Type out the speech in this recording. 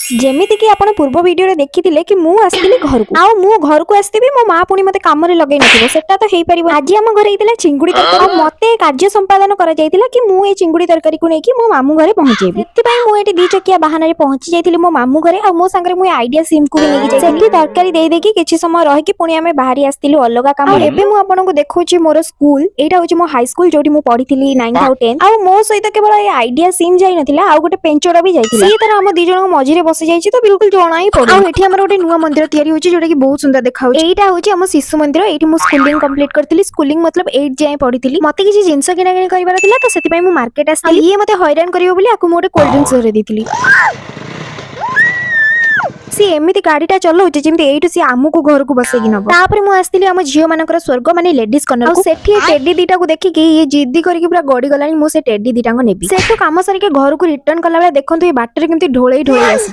जेमिति कि आपण पूर्व वीडियो रे देखिथिले कि मु आस्तिली घर को आ मु घर को आस्तिबी मो मां पुनी मते काम रे लगेई नथिबो सेटा तो हेई परिबो। आज हम घरे हितला चिंगुडी तरकारी आ मते कार्य संपादन करा जायतिला कि मु ए चिंगुडी तरकारी को नै कि मो मामू घरे पहुंचेबी। सेति पई मु एटी दी चकिया बहाना रे पहुंची जायतिली मो मामू घरे आ मो संगरे मु आईडिया सिम को भी नै जाय सेति तरकारी देई दे कि किछि समय रहि कि पुनी हमें बाहरी आस्तिलु अलगा काम। एबे मु आपन को देखौची मोर स्कूल एटा होची मो हाई स्कूल जोटी मु पढिथिली 9th आउ 10th आ मो सहित केवल ए आईडिया सिम जाय नथिला आ गोटे पेंचोरा भी जायतिला सी तरह हम दी जण मझी रे बसी जायछि तो बिल्कुल जणा ही पड़ो। एठी हमर गोटे नुवा मंदिर तयारी होची जोटा कि बहुत सुंदर देखा होची। एटा होची हम शिशु मंदिर एठी मु स्कूलिंग कंप्लीट करथिली स्कूलिंग मतलब 8 जाय पढिथिली। मते किछि जिंस किना किनी करिवार थिला तो सेति पई मु मार्केट आस्थिली। ये मते हैरान करियो बोली आकु मु गोटे कोल्ड ड्रिंक्स रे देथिली। सी एमिति गाड़ीटा चलाउचे जेमति एइटु सी आमु को घर को बसेगी नबो। तापर मु आस्थिली हम झियो मानकर स्वर्ग माने लेडीज कॉर्नर को सेठी टेडी दीटा को देखि कि ये जिद्दी करके पूरा गडी गलानी मु से टेडी दीटा को नेबी। सेठो काम सरी के घर को रिटर्न कला बेला देखंतु ये बाटर केमति ढोळेई ढोळेई आसी।